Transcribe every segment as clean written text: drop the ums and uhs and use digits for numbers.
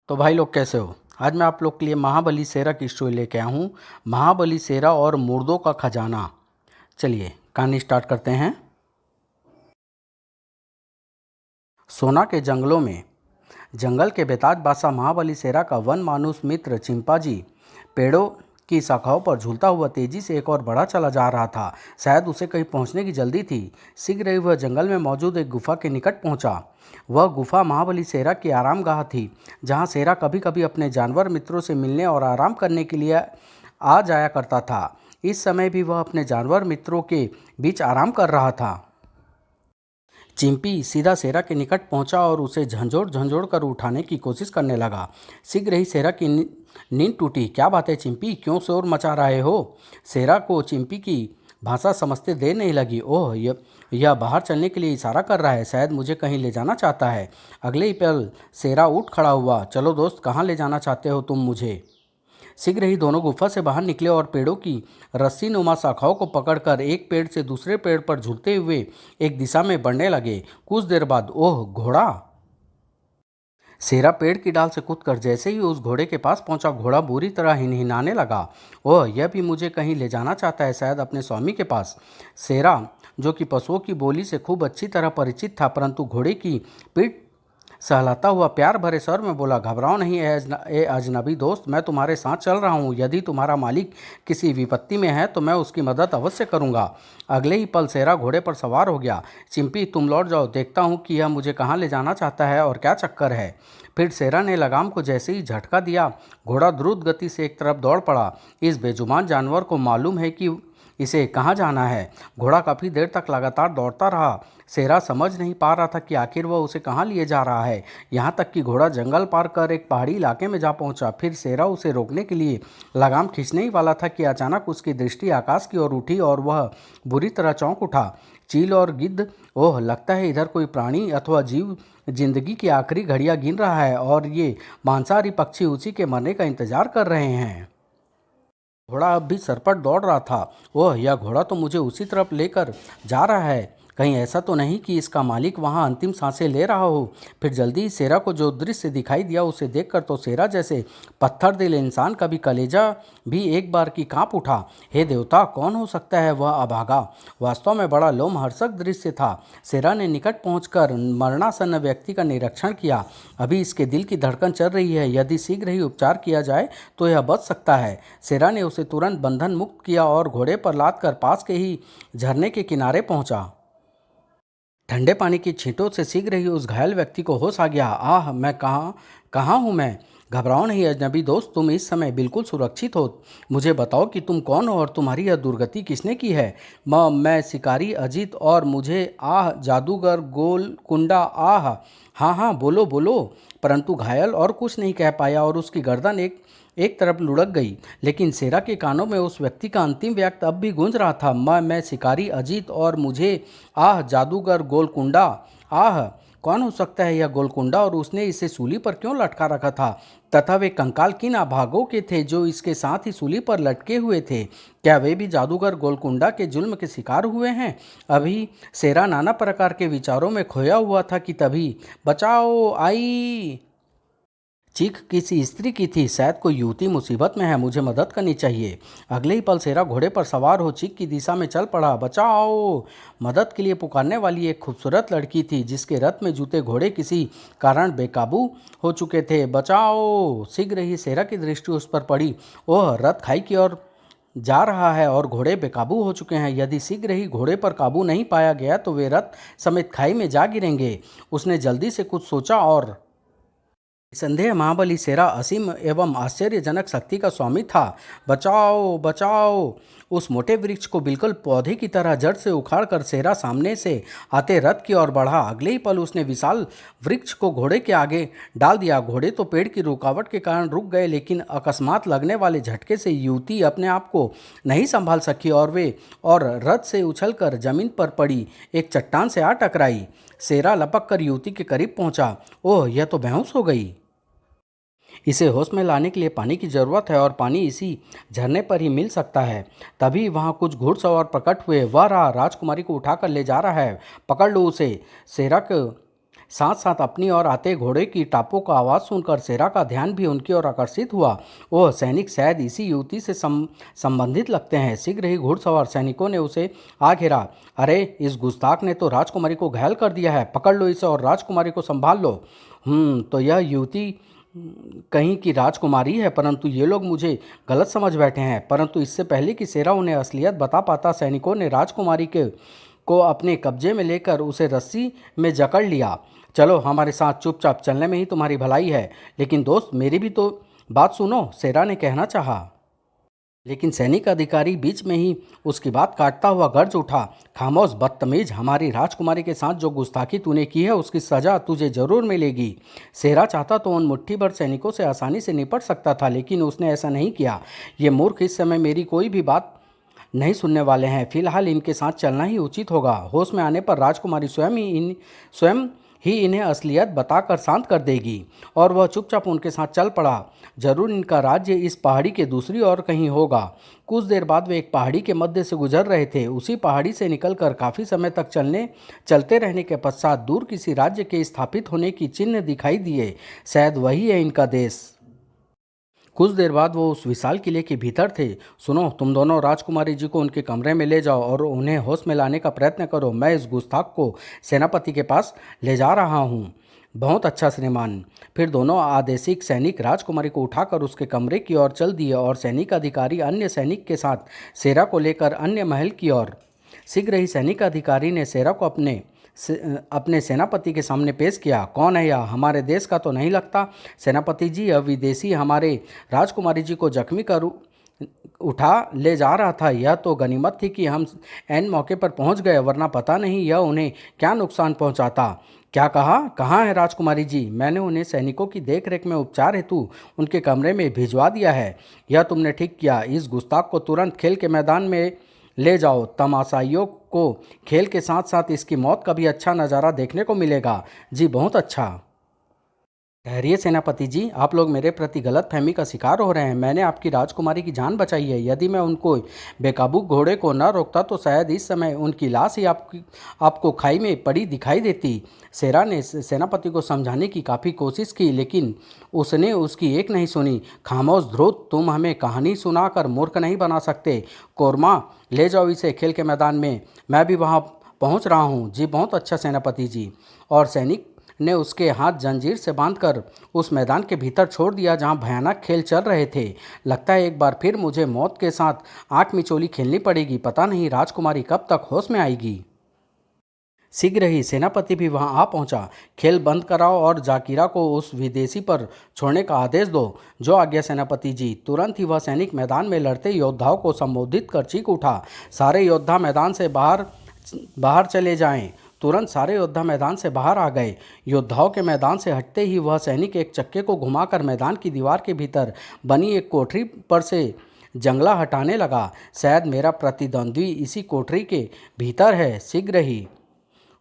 तो भाई लोग कैसे हो। आज मैं आप लोग के लिए महाबली शेरा की स्टोरी लेके आया हूँ। महाबली शेरा और मुर्दों का खजाना। चलिए कहानी स्टार्ट करते हैं। सोना के जंगलों में जंगल के बेताज बादशाह महाबली शेरा का वन मानुस मित्र चिंपांजी पेड़ों की शाखाओं पर झूलता हुआ तेजी से एक और बढ़ा चला जा रहा था। शायद उसे कहीं पहुंचने की जल्दी थी। शीघ्र ही वह जंगल में मौजूद एक गुफा के निकट पहुंचा। वह गुफा महाबली शेरा की आरामगाह थी, जहां शेरा कभी कभी अपने जानवर मित्रों से मिलने और आराम करने के लिए आ जाया करता था। इस समय भी वह अपने जानवर मित्रों के बीच आराम कर रहा था। चिंपी सीधा शेरा के निकट पहुंचा और उसे झंझोड़ झंझोड़ कर उठाने की कोशिश करने लगा। शीघ्र ही शेरा की नींद टूटी। क्या बात है चिंपी, क्यों शोर मचा रहे हो? शेरा को चिंपी की भाषा समझते देर नहीं लगी। ओह, यह बाहर चलने के लिए इशारा कर रहा है। शायद मुझे कहीं ले जाना चाहता है। अगले ही पल शेरा उठ खड़ा हुआ। चलो दोस्त, कहाँ ले जाना चाहते हो तुम मुझे? शीघ्र ही दोनों गुफा से बाहर निकले और पेड़ों की रस्सी नुमा शाखाओं को पकड़कर एक पेड़ से दूसरे पेड़ पर झूलते हुए एक दिशा में बढ़ने लगे। कुछ देर बाद ओह घोड़ा! शेरा पेड़ की डाल से कूदकर जैसे ही उस घोड़े के पास पहुंचा, घोड़ा बुरी तरह हिनहिनाने लगा। ओह, यह भी मुझे कहीं ले जाना चाहता है, शायद अपने स्वामी के पास। शेरा, जो कि पशुओं की बोली से खूब अच्छी तरह परिचित था, परंतु घोड़े की पीठ सहलाता हुआ प्यार भरे स्वर में बोला, घबराओ नहीं ए अजनबी दोस्त, मैं तुम्हारे साथ चल रहा हूँ। यदि तुम्हारा मालिक किसी विपत्ति में है तो मैं उसकी मदद अवश्य करूँगा। अगले ही पल शेरा घोड़े पर सवार हो गया। चिंपी, तुम लौट जाओ, देखता हूँ कि यह मुझे कहाँ ले जाना चाहता है और क्या चक्कर है। फिर शेरा ने लगाम को जैसे ही झटका दिया, घोड़ा द्रुत गति से एक तरफ दौड़ पड़ा। इस बेजुबान जानवर को मालूम है कि इसे कहाँ जाना है। घोड़ा काफ़ी देर तक लगातार दौड़ता रहा। शेरा समझ नहीं पा रहा था कि आखिर वह उसे कहाँ लिए जा रहा है। यहाँ तक कि घोड़ा जंगल पार कर एक पहाड़ी इलाके में जा पहुँचा। फिर शेरा उसे रोकने के लिए लगाम खींचने ही वाला था कि अचानक उसकी दृष्टि आकाश की ओर उठी और वह बुरी तरह चौंक उठा। चील और गिद्ध! ओह, लगता है इधर कोई प्राणी अथवा जीव जिंदगी की आखिरी घड़ियाँ गिन रहा है और ये मांसाहारी पक्षी उसी के मरने का इंतजार कर रहे हैं। घोड़ा अब भी सरपट दौड़ रहा था। ओह, यह घोड़ा तो मुझे उसी तरफ लेकर जा रहा है। कहीं ऐसा तो नहीं कि इसका मालिक वहां अंतिम सांसें ले रहा हो। फिर जल्दी ही शेरा को जो दृश्य दिखाई दिया, उसे देखकर तो शेरा जैसे पत्थर दिल इंसान का भी कलेजा भी एक बार की कांप उठा। हे देवता, कौन हो सकता है वह अभागा? वास्तव में बड़ा लोमहर्षक दृश्य था। शेरा ने निकट पहुंचकर मरणासन्न व्यक्ति का निरीक्षण किया। अभी इसके दिल की धड़कन चल रही है। यदि शीघ्र ही उपचार किया जाए तो यह बच सकता है। शेरा ने उसे तुरंत बंधन मुक्त किया और घोड़े पर लादकर पास के ही झरने के किनारे पहुंचा। ठंडे पानी की छींटों से शीघ्र ही उस घायल व्यक्ति को होश आ गया। आह, मैं कहाँ कहाँ हूँ मैं? घबराओ नहीं अजनबी दोस्त, तुम इस समय बिल्कुल सुरक्षित हो। मुझे बताओ कि तुम कौन हो और तुम्हारी यह दुर्गति किसने की है? मैं शिकारी अजीत, और मुझे आह जादूगर गोल कुंडा आह। हाँ हाँ, बोलो बोलो। परंतु घायल और कुछ नहीं कह पाया और उसकी गर्दन एक एक तरफ लुढ़क गई। लेकिन शेरा के कानों में उस व्यक्ति का अंतिम वाक्य अब भी गूंज रहा था। मैं शिकारी अजीत, और मुझे आह जादूगर गोलकुंडा आह। कौन हो सकता है यह गोलकुंडा, और उसने इसे सूली पर क्यों लटका रखा था? तथा वे कंकाल किन अभागों के थे जो इसके साथ ही सूली पर लटके हुए थे? क्या वे भी जादूगर गोलकुंडा के जुल्म के शिकार हुए हैं? अभी शेरा नाना प्रकार के विचारों में खोया हुआ था कि तभी बचाओ आई चीख किसी स्त्री की थी। शायद कोई युवती मुसीबत में है, मुझे मदद करनी चाहिए। अगले ही पल शेरा घोड़े पर सवार हो चीख की दिशा में चल पड़ा। बचाओ! मदद के लिए पुकारने वाली एक खूबसूरत लड़की थी, जिसके रथ में जूते घोड़े किसी कारण बेकाबू हो चुके थे। बचाओ! शीघ्र ही शेरा की दृष्टि उस पर पड़ी। ओह, रथ खाई की ओर जा रहा है और घोड़े बेकाबू हो चुके हैं। यदि शीघ्र ही घोड़े पर काबू नहीं पाया गया तो वे रथ समेत खाई में जा गिरेंगे। उसने जल्दी से कुछ सोचा और निसंदेह महाबली शेरा असीम एवं आश्चर्यजनक शक्ति का स्वामी था। बचाओ बचाओ! उस मोटे वृक्ष को बिल्कुल पौधे की तरह जड़ से उखाड़कर शेरा सामने से आते रथ की ओर बढ़ा। अगले ही पल उसने विशाल वृक्ष को घोड़े के आगे डाल दिया। घोड़े तो पेड़ की रुकावट के कारण रुक गए, लेकिन अकस्मात लगने वाले झटके से युवती अपने आप को नहीं संभाल सकी और रथ से उछलकर जमीन पर पड़ी एक चट्टान से आ टकराई। शेरा लपक कर युवती के करीब पहुंचा। ओह, यह तो बेहोश हो गई। इसे होश में लाने के लिए पानी की जरूरत है और पानी इसी झरने पर ही मिल सकता है। तभी वहां कुछ घुड़सवार प्रकट हुए। वह रहा, राजकुमारी को उठाकर ले जा रहा है। पकड़ लो उसे। शेरा को साथ साथ अपनी ओर आते घोड़े की टापों का आवाज़ सुनकर शेरा का ध्यान भी उनकी ओर आकर्षित हुआ। वह सैनिक शायद इसी युवती से संबंधित लगते हैं। शीघ्र ही घुड़सवार सैनिकों ने उसे आ घेरा। अरे, इस गुस्ताख ने तो राजकुमारी को घायल कर दिया है, पकड़ लो इसे और राजकुमारी को संभाल लो। तो यह युवती कहीं की राजकुमारी है, परंतु ये लोग मुझे गलत समझ बैठे हैं। परंतु इससे पहले कि शेरा उन्हें असलियत बता पाता, सैनिकों ने राजकुमारी को अपने कब्जे में लेकर उसे रस्सी में जकड़ लिया। चलो हमारे साथ, चुपचाप चलने में ही तुम्हारी भलाई है। लेकिन दोस्त, मेरी भी तो बात सुनो, शेरा ने कहना चाहा। लेकिन सैनिक अधिकारी बीच में ही उसकी बात काटता हुआ गर्ज उठा। खामोश बदतमीज, हमारी राजकुमारी के साथ जो गुस्ताखी तूने की है उसकी सजा तुझे जरूर मिलेगी। शेरा चाहता तो उन मुट्ठी भर सैनिकों से आसानी से निपट सकता था, लेकिन उसने ऐसा नहीं किया। ये मूर्ख इस समय मेरी कोई भी बात नहीं सुनने वाले हैं। फिलहाल इनके साथ चलना ही उचित होगा। होश में आने पर राजकुमारी स्वयं ही इन्हें असलियत बताकर शांत कर देगी। और वह चुपचाप उनके साथ चल पड़ा। जरूर इनका राज्य इस पहाड़ी के दूसरी ओर कहीं होगा। कुछ देर बाद वे एक पहाड़ी के मध्य से गुजर रहे थे। उसी पहाड़ी से निकलकर काफ़ी समय तक चलते रहने के पश्चात दूर किसी राज्य के स्थापित होने की चिन्ह दिखाई दिए। शायद वही है इनका देश। कुछ देर बाद वो उस विशाल किले के भीतर थे। सुनो, तुम दोनों राजकुमारी जी को उनके कमरे में ले जाओ और उन्हें होश में लाने का प्रयत्न करो। मैं इस गुस्ताख को सेनापति के पास ले जा रहा हूँ। बहुत अच्छा श्रीमान। फिर दोनों आदेशिक सैनिक राजकुमारी को उठाकर उसके कमरे की ओर चल दिए और सैनिक अधिकारी अन्य सैनिक के साथ शेरा को लेकर अन्य महल की ओर। शीघ्र ही सैनिक अधिकारी ने शेरा को अपने सेनापति के सामने पेश किया। कौन है यह? हमारे देश का तो नहीं लगता। सेनापति जी, यह विदेशी हमारे राजकुमारी जी को जख्मी कर उठा ले जा रहा था। यह तो गनीमत थी कि हम ऐन मौके पर पहुंच गए, वरना पता नहीं यह उन्हें क्या नुकसान पहुंचाता। क्या कहा? कहाँ है राजकुमारी जी? मैंने उन्हें सैनिकों की देखरेख में उपचार हेतु उनके कमरे में भिजवा दिया है। यह तुमने ठीक किया। इस गुस्ताख को तुरंत खेल के मैदान में ले जाओ। तमाशाइयों को खेल के साथ साथ इसकी मौत का भी अच्छा नज़ारा देखने को मिलेगा। जी, बहुत अच्छा। ठहरिए सेनापति जी, आप लोग मेरे प्रति गलतफहमी का शिकार हो रहे हैं। मैंने आपकी राजकुमारी की जान बचाई है। यदि मैं उनको बेकाबू घोड़े को न रोकता तो शायद इस समय उनकी लाश ही आपको खाई में पड़ी दिखाई देती। शेरा ने सेनापति को समझाने की काफ़ी कोशिश की, लेकिन उसने उसकी एक नहीं सुनी। खामोश ध्रुत, तुम हमें कहानी सुनाकर मूर्ख नहीं बना सकते। कोरमा, ले जाओ इसे खेल के मैदान में। मैं भी वहाँ पहुँच रहा हूँ। जी, बहुत अच्छा सेनापति जी। और सैनिक ने उसके हाथ जंजीर से बांधकर उस मैदान के भीतर छोड़ दिया जहां भयानक खेल चल रहे थे। लगता है एक बार फिर मुझे मौत के साथ आंख मिचोली खेलनी पड़ेगी। पता नहीं राजकुमारी कब तक होश में आएगी। शीघ्र ही सेनापति भी वहां आ पहुंचा। खेल बंद कराओ और जाकिरा को उस विदेशी पर छोड़ने का आदेश दो। जो आज्ञा सेनापति जी। तुरंत ही वह सैनिक मैदान में लड़ते योद्धाओं को संबोधित कर चीख उठा। सारे योद्धा मैदान से बाहर चले जाएं। तुरंत सारे योद्धा मैदान से बाहर आ गए। योद्धाओं के मैदान से हटते ही वह सैनिक एक चक्के को घुमाकर मैदान की दीवार के भीतर बनी एक कोठरी पर से जंगला हटाने लगा। शायद मेरा प्रतिद्वंद्वी इसी कोठरी के भीतर है। शीघ्र ही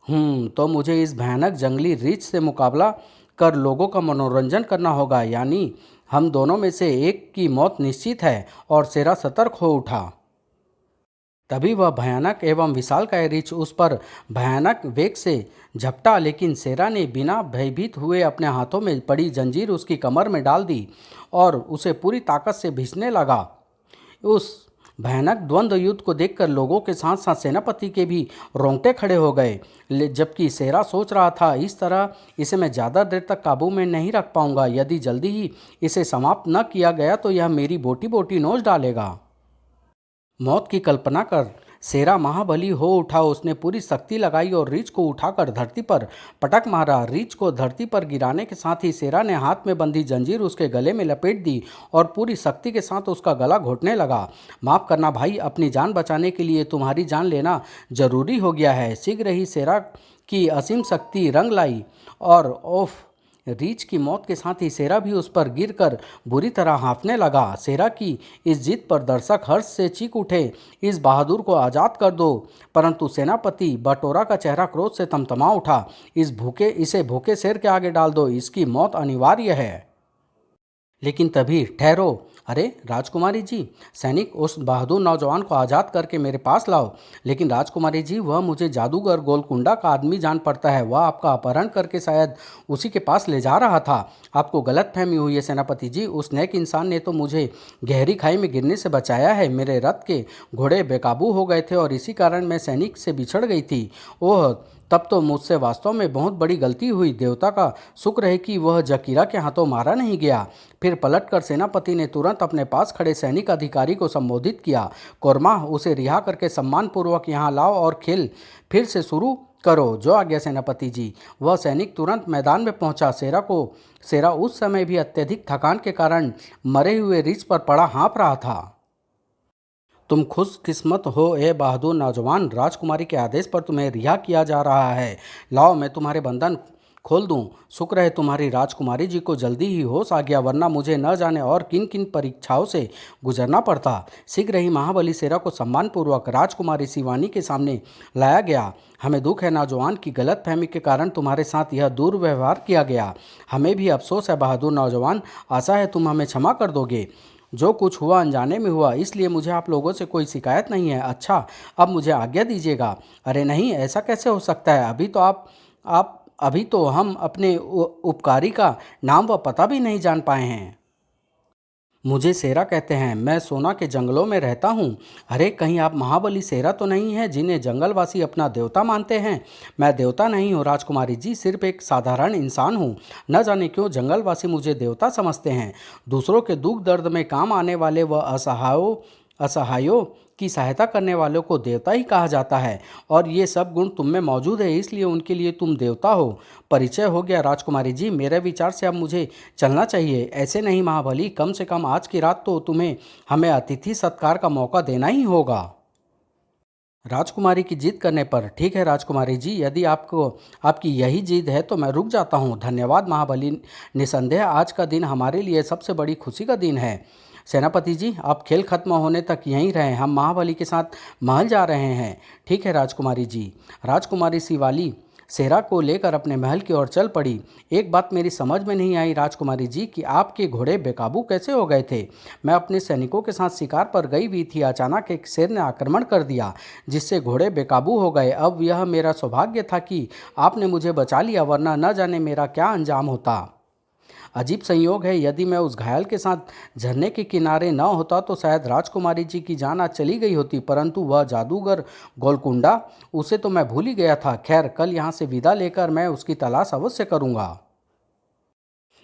तो मुझे इस भयानक जंगली रीछ से मुकाबला कर लोगों का मनोरंजन करना होगा। यानी हम दोनों में से एक की मौत निश्चित है। और शेरा सतर्क हो उठा। तभी वह भयानक एवं विशालकाय रीछ उस पर भयानक वेग से झपटा, लेकिन शेरा ने बिना भयभीत हुए अपने हाथों में पड़ी जंजीर उसकी कमर में डाल दी और उसे पूरी ताकत से भींचने लगा। उस भयानक द्वंद्व युद्ध को देखकर लोगों के साथ साथ सेनापति के भी रोंगटे खड़े हो गए। जबकि शेरा सोच रहा था, इस तरह इसे मैं ज़्यादा देर तक काबू में नहीं रख पाऊंगा। यदि जल्दी ही इसे समाप्त न किया गया तो यह मेरी बोटी बोटी नोच डालेगा। मौत की कल्पना कर शेरा महाबली हो उठा। उसने पूरी शक्ति लगाई और रीछ को उठाकर धरती पर पटक मारा। रीछ को धरती पर गिराने के साथ ही शेरा ने हाथ में बंधी जंजीर उसके गले में लपेट दी और पूरी शक्ति के साथ उसका गला घोटने लगा। माफ़ करना भाई, अपनी जान बचाने के लिए तुम्हारी जान लेना जरूरी हो गया है। शीघ्र ही शेरा की असीम शक्ति रंग लाई और रीछ की मौत के साथ ही शेरा भी उस पर गिरकर बुरी तरह हाँफने लगा। शेरा की इस जीत पर दर्शक हर्ष से चीख उठे, इस बहादुर को आज़ाद कर दो। परंतु सेनापति बटोरा का चेहरा क्रोध से तमतमा उठा। इसे भूखे शेर के आगे डाल दो, इसकी मौत अनिवार्य है। लेकिन तभी ठहरो, अरे राजकुमारी जी, सैनिक उस बहादुर नौजवान को आज़ाद करके मेरे पास लाओ। लेकिन राजकुमारी जी, वह मुझे जादूगर गोलकुंडा का आदमी जान पड़ता है। वह आपका अपहरण करके शायद उसी के पास ले जा रहा था। आपको गलतफहमी हुई है सेनापति जी। उस नेक इंसान ने तो मुझे गहरी खाई में गिरने से बचाया है। मेरे रथ के घोड़े बेकाबू हो गए थे और इसी कारण मैं सैनिक से बिछड़ गई थी। ओह, तब तो मुझसे वास्तव में बहुत बड़ी गलती हुई। देवता का शुक्र है कि वह जकीरा के हाथों मारा नहीं गया। फिर पलटकर सेनापति ने तुरंत अपने पास खड़े सैनिक अधिकारी को संबोधित किया। कोरमा, उसे रिहा करके सम्मानपूर्वक यहाँ लाओ और खेल फिर से शुरू करो। जो आज्ञा सेनापति जी। वह सैनिक तुरंत मैदान में पहुंचा। सेरा उस समय भी अत्यधिक थकान के कारण मरे हुए रीछ पर पड़ा हाँफ रहा था। तुम खुशकिस्मत हो ए बहादुर नौजवान, राजकुमारी के आदेश पर तुम्हें रिहा किया जा रहा है। लाओ, मैं तुम्हारे बंधन खोल दूं। शुक्र है तुम्हारी राजकुमारी जी को जल्दी ही होश आ गया, वरना मुझे न जाने और किन किन परीक्षाओं से गुजरना पड़ता। शीघ्र ही महाबली सेरा को सम्मानपूर्वक राजकुमारी शिवानी के सामने लाया गया। हमें दुख है नौजवान की गलतफहमी के कारण तुम्हारे साथ यह दुर्व्यवहार किया गया। हमें भी अफसोस है बहादुर नौजवान। आशा है तुम हमें क्षमा कर दोगे। जो कुछ हुआ अनजाने में हुआ, इसलिए मुझे आप लोगों से कोई शिकायत नहीं है। अच्छा, अब मुझे आज्ञा दीजिएगा। अरे नहीं, ऐसा कैसे हो सकता है? अभी तो हम अपने उपकारी का नाम व पता भी नहीं जान पाए हैं। मुझे सेरा कहते हैं। मैं सोना के जंगलों में रहता हूँ। अरे, कहीं आप महाबली सेरा तो नहीं हैं जिन्हें जंगलवासी अपना देवता मानते हैं? मैं देवता नहीं हूँ राजकुमारी जी, सिर्फ एक साधारण इंसान हूँ। न जाने क्यों जंगलवासी मुझे देवता समझते हैं। दूसरों के दुख दर्द में काम आने वाले व असहायों की सहायता करने वालों को देवता ही कहा जाता है। और ये सब गुण तुम में मौजूद है, इसलिए उनके लिए तुम देवता हो। परिचय हो गया राजकुमारी जी। मेरे विचार से अब मुझे चलना चाहिए। ऐसे नहीं महाबली, कम से कम आज की रात तो तुम्हें हमें अतिथि सत्कार का मौका देना ही होगा। राजकुमारी की जिद करने पर, ठीक है राजकुमारी जी, यदि आपकी यही जिद है तो मैं रुक जाता हूँ। धन्यवाद महाबली। निसंदेह आज का दिन हमारे लिए सबसे बड़ी खुशी का दिन है। सेनापति जी, आप खेल खत्म होने तक यहीं रहें। हम महाबली के साथ महल जा रहे हैं। ठीक है राजकुमारी जी। राजकुमारी शिवाली सेरा को लेकर अपने महल की ओर चल पड़ी। एक बात मेरी समझ में नहीं आई राजकुमारी जी कि आपके घोड़े बेकाबू कैसे हो गए थे। मैं अपने सैनिकों के साथ शिकार पर गई हुई थी, अचानक एक शेर ने आक्रमण कर दिया जिससे घोड़े बेकाबू हो गए। अब यह मेरा सौभाग्य था कि आपने मुझे बचा लिया, वरना न जाने मेरा क्या अंजाम होता। अजीब संयोग है, यदि मैं उस घायल के साथ झरने के किनारे न होता तो शायद राजकुमारी जी की जान आज चली गई होती, परंतु वह जादूगर गोलकुंडा, उसे तो मैं भूल ही गया था। खैर, कल यहाँ से विदा लेकर मैं उसकी तलाश अवश्य करूँगा।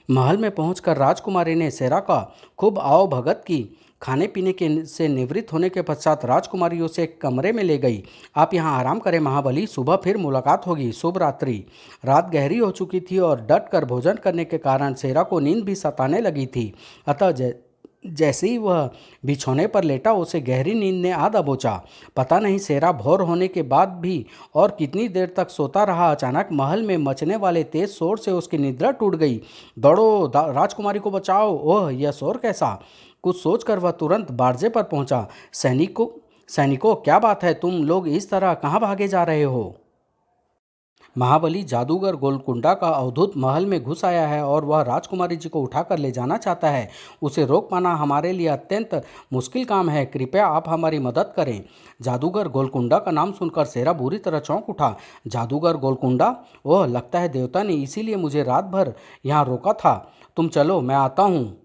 महल में पहुंचकर राजकुमारी ने सेरा का खूब आओ भगत की। खाने पीने के से निवृत्त होने के पश्चात राजकुमारी उसे एक कमरे में ले गई। आप यहाँ आराम करें महाबली, सुबह फिर मुलाकात होगी। शुभ रात्रि। रात गहरी हो चुकी थी और डट कर भोजन करने के कारण सेरा को नींद भी सताने लगी थी। अतः जैसे ही वह बिछौने पर लेटा, उसे गहरी नींद ने आ दबोचा। पता नहीं सेरा भोर होने के बाद भी और कितनी देर तक सोता रहा। अचानक महल में मचने वाले तेज शोर से उसकी निद्रा टूट गई। दौड़ो, राजकुमारी को बचाओ। ओह, यह शोर कैसा? कुछ सोचकर वह तुरंत बारजे पर पहुंचा। सैनिकों, क्या बात है? तुम लोग इस तरह कहाँ भागे जा रहे हो? महाबली जादूगर गोलकुंडा का अवधूत महल में घुस आया है और वह राजकुमारी जी को उठाकर ले जाना चाहता है। उसे रोक पाना हमारे लिए अत्यंत मुश्किल काम है। कृपया आप हमारी मदद करें। जादूगर गोलकुंडा का नाम सुनकर सेरा बुरी तरह चौंक उठा। जादूगर गोलकुंडा? ओह, लगता है देवता ने इसीलिए मुझे रात भर यहाँ रोका था। तुम चलो, मैं आता हूँ।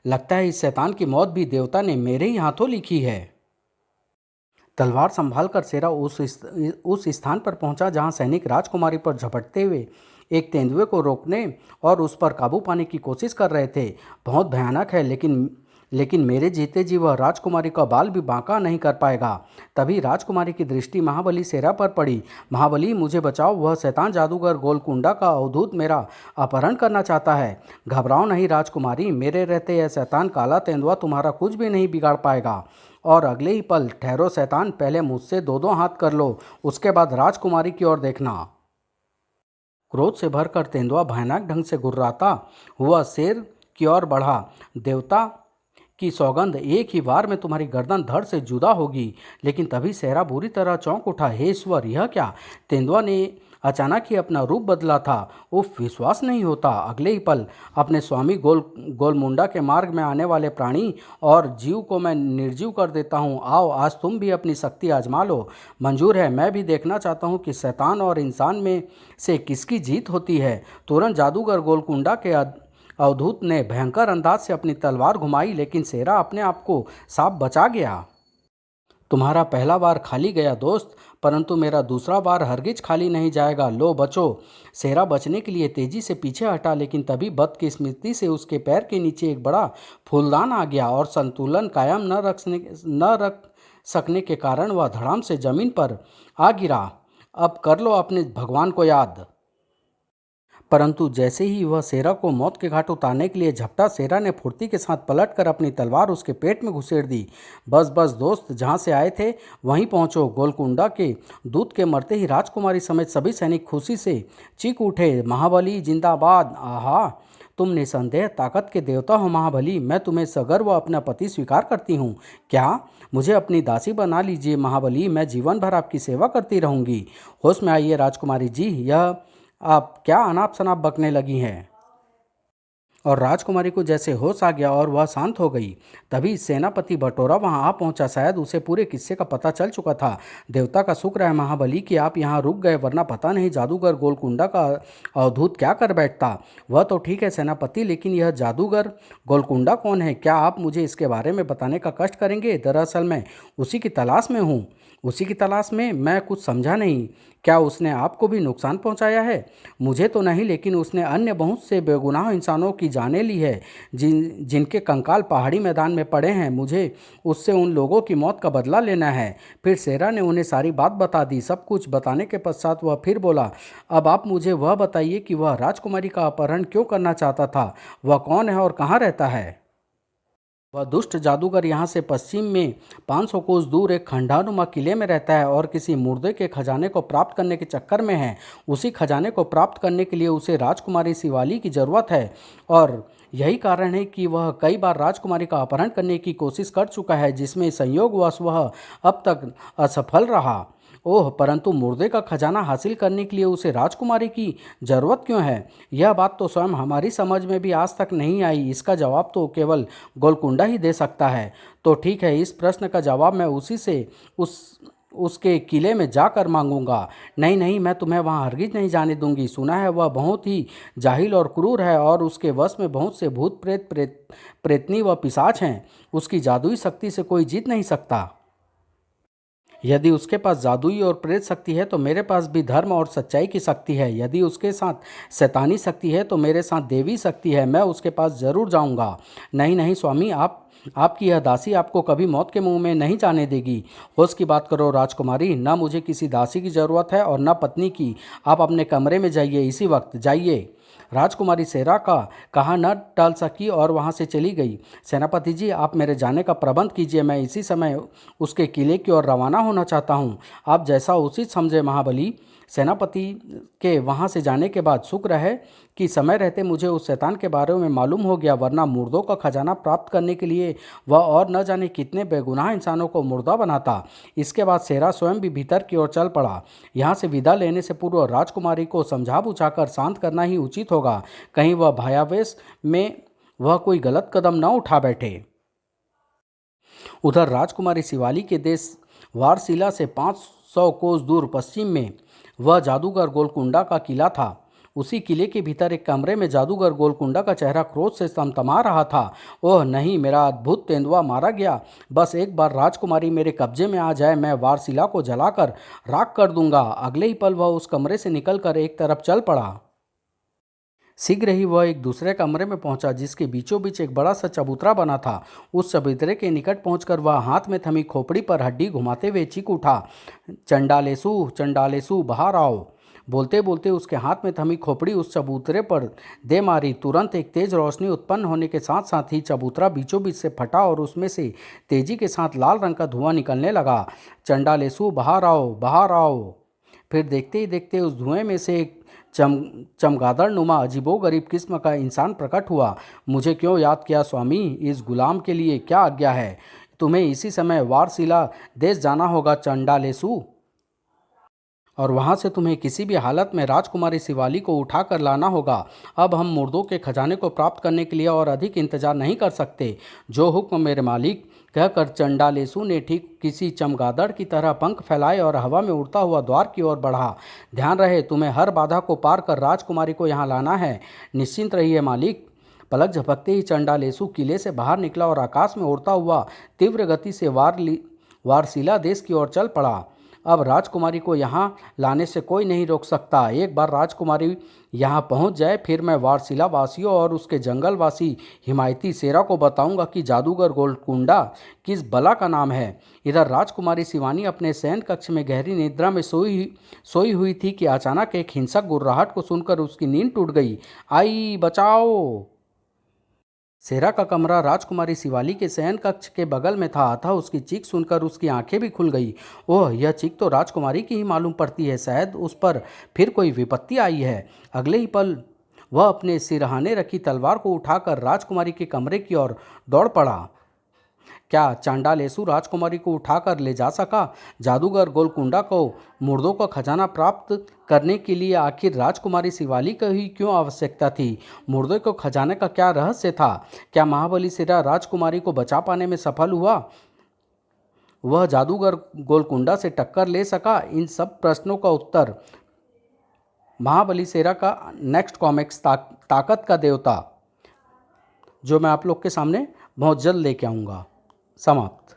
लगता है इस शैतान की मौत भी देवता ने मेरे ही हाथों लिखी है। तलवार संभालकर सेरा उस स्थान पर पहुंचा जहां सैनिक राजकुमारी पर झपटते हुए एक तेंदुए को रोकने और उस पर काबू पाने की कोशिश कर रहे थे। बहुत भयानक है, लेकिन मेरे जीते जी वह राजकुमारी का बाल भी बांका नहीं कर पाएगा। तभी राजकुमारी की दृष्टि महाबली सेरा पर पड़ी। महाबली, मुझे बचाओ, वह शैतान जादूगर गोलकुंडा का अवधूत मेरा अपहरण करना चाहता है। घबराओ नहीं राजकुमारी, मेरे रहते यह शैतान काला तेंदुआ तुम्हारा कुछ भी नहीं बिगाड़ पाएगा। और अगले ही पल, ठहरो शैतान, पहले मुझसे दो दो हाथ कर लो, उसके बाद राजकुमारी की ओर देखना। क्रोध से भरकर तेंदुआ भयानक ढंग से गुर्राता हुआ शेर की ओर बढ़ा। देवता की सौगंध, एक ही बार में तुम्हारी गर्दन धड़ से जुदा होगी। लेकिन तभी सेहरा बुरी तरह चौंक उठा। हे ईश्वर, यह क्या? तेंदुआ ने अचानक ही अपना रूप बदला था। उफ, विश्वास नहीं होता। अगले ही पल अपने स्वामी गोलमुंडा के मार्ग में आने वाले प्राणी और जीव को मैं निर्जीव कर देता हूँ। आओ, आज तुम भी अपनी शक्ति आजमा लो। मंजूर है, मैं भी देखना चाहता हूँ कि शैतान और इंसान में से किसकी जीत होती है। तुरंत जादूगर गोलकुंडा के अवधूत ने भयंकर अंदाज से अपनी तलवार घुमाई, लेकिन शेरा अपने आप को साफ बचा गया। तुम्हारा पहला बार खाली गया दोस्त, परंतु मेरा दूसरा बार हरगिज खाली नहीं जाएगा। लो बचो। शेरा बचने के लिए तेजी से पीछे हटा, लेकिन तभी बदकिस्मती से उसके पैर के नीचे एक बड़ा फूलदान आ गया और संतुलन कायम न रख सकने के कारण वह धड़ाम से जमीन पर आ गिरा। अब कर लो अपने भगवान को याद। परंतु जैसे ही वह शेरा को मौत के घाट उतारने के लिए झपटा, शेरा ने फुर्ती के साथ पलटकर अपनी तलवार उसके पेट में घुसेड़ दी। बस बस दोस्त, जहाँ से आए थे वहीं पहुँचो। गोलकुंडा के दूत के मरते ही राजकुमारी समेत सभी सैनिक खुशी से चीख उठे, महाबली जिंदाबाद। आहा, तुम निसंदेह ताकत के देवता हो महाबली। मैं तुम्हें सगर्व अपना पति स्वीकार करती हूँ। क्या मुझे अपनी दासी बना लीजिए महाबली, मैं जीवन भर आपकी सेवा करती रहूँगी। होश में आइए राजकुमारी जी, यह आप क्या अनाप शनाप बकने लगी हैं। और राजकुमारी को जैसे होश आ गया और वह शांत हो गई। तभी सेनापति बटोरा वहां आ पहुंचा। शायद उसे पूरे किस्से का पता चल चुका था। देवता का शुक्र है महाबली कि आप यहाँ रुक गए, वरना पता नहीं जादूगर गोलकुंडा का अवधूत क्या कर बैठता। वह तो ठीक है सेनापति, लेकिन यह जादूगर गोलकुंडा कौन है? क्या आप मुझे इसके बारे में बताने का कष्ट करेंगे? दरअसल मैं उसी की तलाश में हूँ। उसी की तलाश में? मैं कुछ समझा नहीं। क्या उसने आपको भी नुकसान पहुंचाया है? मुझे तो नहीं, लेकिन उसने अन्य बहुत से बेगुनाह इंसानों की जानें ली है, जिनके कंकाल पहाड़ी मैदान में पड़े हैं। मुझे उससे उन लोगों की मौत का बदला लेना है। फिर शेरा ने उन्हें सारी बात बता दी। सब कुछ बताने के पश्चात वह फिर बोला, अब आप मुझे वह बताइए कि वह राजकुमारी का अपहरण क्यों करना चाहता था। वह कौन है और कहाँ रहता है? वह दुष्ट जादूगर यहाँ से पश्चिम में 500 कोस दूर एक खंडानुमा किले में रहता है और किसी मुर्दे के खजाने को प्राप्त करने के चक्कर में है। उसी खजाने को प्राप्त करने के लिए उसे राजकुमारी शिवाली की जरूरत है, और यही कारण है कि वह कई बार राजकुमारी का अपहरण करने की कोशिश कर चुका है, जिसमें संयोगवश वह अब तक असफल रहा। ओह, परंतु मुर्दे का खजाना हासिल करने के लिए उसे राजकुमारी की जरूरत क्यों है? यह बात तो स्वयं हमारी समझ में भी आज तक नहीं आई। इसका जवाब तो केवल गोलकुंडा ही दे सकता है। तो ठीक है, इस प्रश्न का जवाब मैं उसी से उसके किले में जाकर मांगूंगा। नहीं नहीं, मैं तुम्हें वहां हरगिज नहीं जाने दूंगी। सुना है वह बहुत ही जाहिल और क्रूर है, और उसके वश में बहुत से भूत प्रेतनी व पिशाच हैं। उसकी जादुई शक्ति से कोई जीत नहीं सकता। यदि उसके पास जादुई और प्रेत शक्ति है तो मेरे पास भी धर्म और सच्चाई की शक्ति है। यदि उसके साथ शैतानी शक्ति है तो मेरे साथ देवी शक्ति है। मैं उसके पास जरूर जाऊंगा। नहीं नहीं स्वामी, आपकी यह दासी आपको कभी मौत के मुंह में नहीं जाने देगी। होश की बात करो राजकुमारी, न मुझे किसी दासी की जरूरत है और न पत्नी की। आप अपने कमरे में जाइए, इसी वक्त जाइए। राजकुमारी शेरा का कहा न टाल सकी और वहां से चली गई। सेनापति जी, आप मेरे जाने का प्रबंध कीजिए। मैं इसी समय उसके किले की ओर रवाना होना चाहता हूँ। आप जैसा उचित समझे महाबली। सेनापति के वहां से जाने के बाद शुक्र है कि समय रहते मुझे उस शैतान के बारे में मालूम हो गया, वरना मुर्दों का खजाना प्राप्त करने के लिए वह और न जाने कितने बेगुनाह इंसानों को मुर्दा बनाता। इसके बाद शेरा स्वयं भी भीतर की ओर चल पड़ा। यहाँ से विदा लेने से पूर्व राजकुमारी को समझा बुझाकर शांत करना ही उचित होगा, कहीं वह भयावेश में वह कोई गलत कदम न उठा बैठे। उधर राजकुमारी शिवाली के देश वारसिला से 500 कोस दूर पश्चिम में वह जादूगर गोलकुंडा का किला था। उसी किले के भीतर एक कमरे में जादूगर गोलकुंडा का चेहरा क्रोध से तमतमा रहा था। ओह नहीं, मेरा अद्भुत तेंदुआ मारा गया। बस एक बार राजकुमारी मेरे कब्जे में आ जाए, मैं वारसिला को जलाकर राख कर दूंगा। अगले ही पल वह उस कमरे से निकलकर एक तरफ चल पड़ा। शीघ्र ही वह एक दूसरे कमरे में पहुंचा, जिसके बीचों बीच एक बड़ा सा चबूतरा बना था। उस चबूतरे के निकट पहुंचकर वह हाथ में थमी खोपड़ी पर हड्डी घुमाते हुए चीख उठा, चंडालेसु चंडालेसु बाहर आओ। बोलते बोलते उसके हाथ में थमी खोपड़ी उस चबूतरे पर दे मारी। तुरंत एक तेज रोशनी उत्पन्न होने के साथ साथ ही चबूतरा बीचों बीच से फटा और उसमें से तेजी के साथ लाल रंग का धुआं निकलने लगा। चंडालेसु बाहर आओ, बाहर आओ। फिर देखते ही देखते उस धुएं में से एक चमगादड़ नुमा अजीबोगरीब किस्म का इंसान प्रकट हुआ। मुझे क्यों याद किया स्वामी? इस गुलाम के लिए क्या आज्ञा है? तुम्हें इसी समय वारसिला देश जाना होगा चंडालेसु। और वहाँ से तुम्हें किसी भी हालत में राजकुमारी शिवाली को उठा कर लाना होगा। अब हम मुर्दों के खजाने को प्राप्त करने के लिए और अधिक इंतजार नहीं कर सकते। जो हुक्म मेरे मालिक, कहकर चंडालेसु ने ठीक किसी चमगादड़ की तरह पंख फैलाए और हवा में उड़ता हुआ द्वार की ओर बढ़ा। ध्यान रहे, तुम्हें हर बाधा को पार कर राजकुमारी को यहाँ लाना है। निश्चिंत रहिए मालिक। पलक झपकते ही चंडालेसु किले से बाहर निकला और आकाश में उड़ता हुआ तीव्र गति से वारसीला देश की ओर चल पड़ा। अब राजकुमारी को यहाँ लाने से कोई नहीं रोक सकता। एक बार राजकुमारी यहाँ पहुँच जाए, फिर मैं वारसीला वासियों और उसके जंगलवासी हिमायती शेरा को बताऊंगा कि जादूगर गोलकुंडा किस बला का नाम है। इधर राजकुमारी शिवानी अपने शयन कक्ष में गहरी निद्रा में सोई हुई थी कि अचानक एक हिंसक गुर्राहट को सुनकर उसकी नींद टूट गई। आई बचाओ! शेरा का कमरा राजकुमारी शिवाली के शयन कक्ष के बगल में था, अतः उसकी चीख सुनकर उसकी आंखें भी खुल गई। ओह, यह चीख तो राजकुमारी की ही मालूम पड़ती है। शायद उस पर फिर कोई विपत्ति आई है। अगले ही पल वह अपने सिरहाने रखी तलवार को उठाकर राजकुमारी के कमरे की ओर दौड़ पड़ा। क्या चांडालेसु राजकुमारी को उठाकर ले जा सका? जादूगर गोलकुंडा को मुर्दों का खजाना प्राप्त करने के लिए आखिर राजकुमारी शिवाली को ही क्यों आवश्यकता थी? मुर्दों को खजाने का क्या रहस्य था? क्या महाबली सिरा राजकुमारी को बचा पाने में सफल हुआ? वह जादूगर गोलकुंडा से टक्कर ले सका? इन सब प्रश्नों का उत्तर महाबली शेरा का नेक्स्ट कॉमिक्स ताकत का देवता, जो मैं आप लोग के सामने बहुत जल्द लेके आऊँगा। समाप्त।